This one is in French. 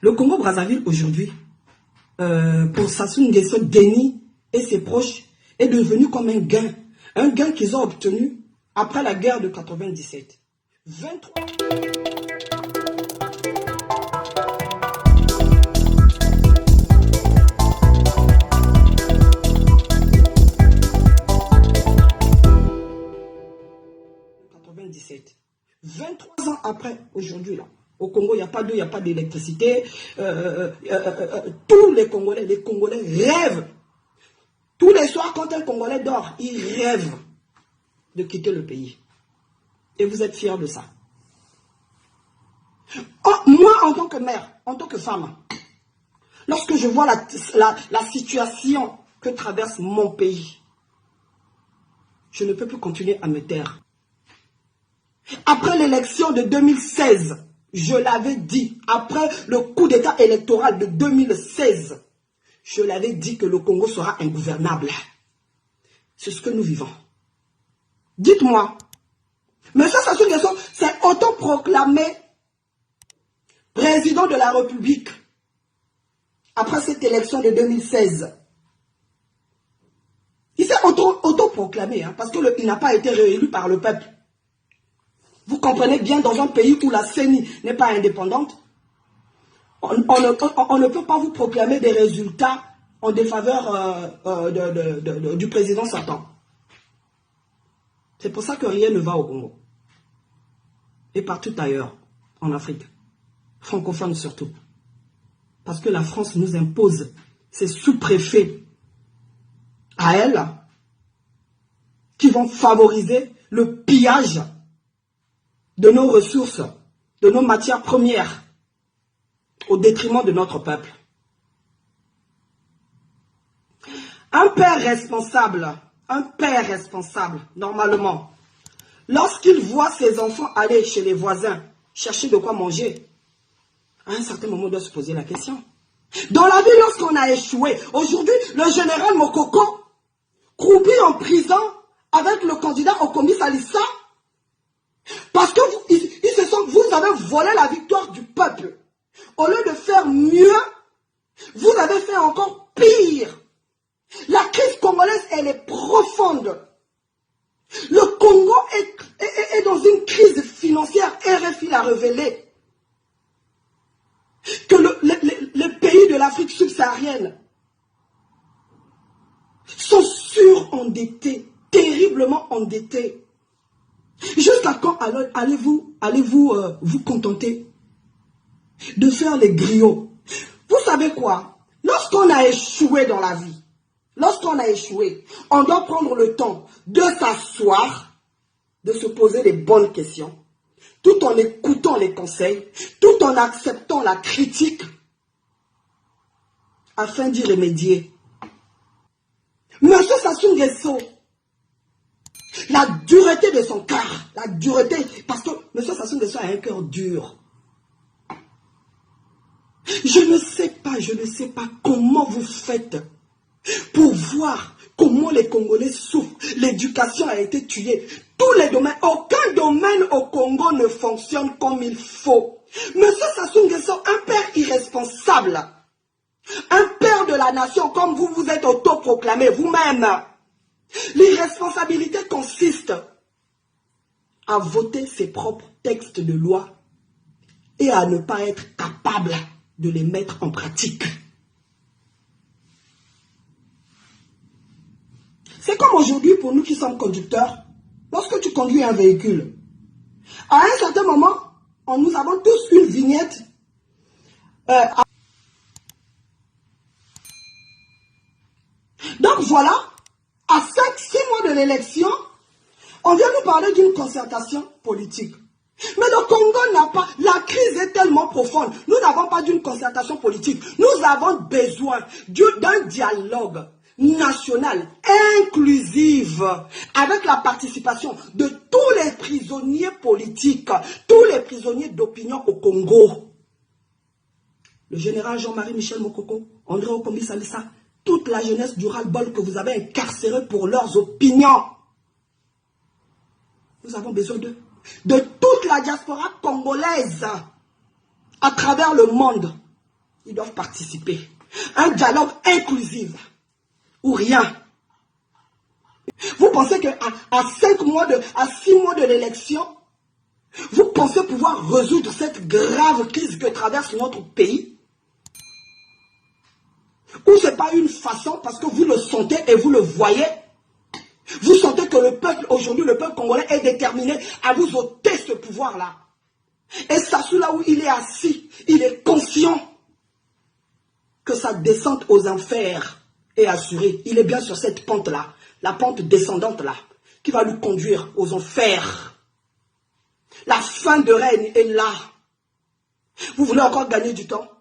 Le Congo-Brazzaville aujourd'hui, pour Sassou Nguesso, Denis et ses proches, est devenu comme un gain qu'ils ont obtenu après la guerre de 97. 23... ans après, aujourd'hui, là, au Congo, il n'y a pas d'eau, il n'y a pas d'électricité. Tous les Congolais rêvent. Tous les soirs, quand un Congolais dort, il rêve de quitter le pays. Et vous êtes fiers de ça. Oh, moi, en tant que mère, en tant que femme, lorsque je vois la situation que traverse mon pays, je ne peux plus continuer à me taire. Après l'élection de 2016, je l'avais dit, après le coup d'état électoral de 2016, je l'avais dit que le Congo sera ingouvernable. C'est ce que nous vivons. Dites-moi, M. Sassou Nguesso s'est autoproclamé président de la République après cette élection de 2016. Il s'est autoproclamé, hein, parce qu'il n'a pas été réélu par le peuple. Vous comprenez bien, dans un pays où la CENI n'est pas indépendante, on ne peut pas vous proclamer des résultats en défaveur du président Satan. C'est pour ça que rien ne va au Congo. Et partout ailleurs, en Afrique, francophone surtout. Parce que la France nous impose ses sous-préfets à elle, qui vont favoriser le pillage de nos ressources, de nos matières premières, au détriment de notre peuple. Un père responsable, normalement, lorsqu'il voit ses enfants aller chez les voisins, chercher de quoi manger, à un certain moment, on doit se poser la question. Dans la vie, lorsqu'on a échoué, aujourd'hui, le général Mokoko croupit en prison avec le candidat Okomi Salissa, parce que vous avez volé la victoire du peuple. Au lieu de faire mieux, vous avez fait encore pire. La crise congolaise, elle est profonde. Le Congo est dans une crise financière. RFI l'a révélé. Que les pays de l'Afrique subsaharienne sont surendettés, terriblement endettés. Jusqu'à quand allez-vous vous contenter de faire les griots? Vous savez quoi? Lorsqu'on a échoué dans la vie, on doit prendre le temps de s'asseoir, de se poser les bonnes questions, tout en écoutant les conseils, tout en acceptant la critique, afin d'y remédier. Monsieur Sassou Nguesso, la dureté de son cœur, parce que M. Sassou Nguesso a un cœur dur. Je ne sais pas comment vous faites pour voir comment les Congolais souffrent. L'éducation a été tuée. Tous les domaines, aucun domaine au Congo ne fonctionne comme il faut. M. Sassou Nguesso, un père irresponsable, un père de la nation, comme vous vous êtes autoproclamé vous-même. L'irresponsabilité consiste à voter ses propres textes de loi et à ne pas être capable de les mettre en pratique. C'est comme aujourd'hui pour nous qui sommes conducteurs. Lorsque tu conduis un véhicule, à un certain moment, nous avons tous une vignette. Donc voilà, à 5-6 mois de l'élection, on vient nous parler d'une concertation politique. Mais le Congo n'a pas, la crise est tellement profonde, nous n'avons pas d'une concertation politique. Nous avons besoin d'un dialogue national, inclusif, avec la participation de tous les prisonniers politiques, tous les prisonniers d'opinion au Congo. Le général Jean-Marie Michel Mokoko, André Okomi Salissa, toute la jeunesse du ras-le-bol que vous avez incarcérée pour leurs opinions. Nous avons besoin d'eux. De toute la diaspora congolaise à travers le monde. ils doivent participer. Un dialogue inclusif, ou rien. Vous pensez qu'à 6 mois de l'élection, vous pensez pouvoir résoudre cette grave crise que traverse notre pays? Ou ce n'est pas une façon, parce que vous le sentez et vous le voyez, vous sentez que le peuple, aujourd'hui, le peuple congolais est déterminé à vous ôter ce pouvoir-là. Et Sassou, là où il est assis, il est conscient que sa descente aux enfers est assurée. Il est bien sur cette pente-là, la pente descendante-là, qui va lui conduire aux enfers. La fin de règne est là. Vous voulez encore gagner du temps?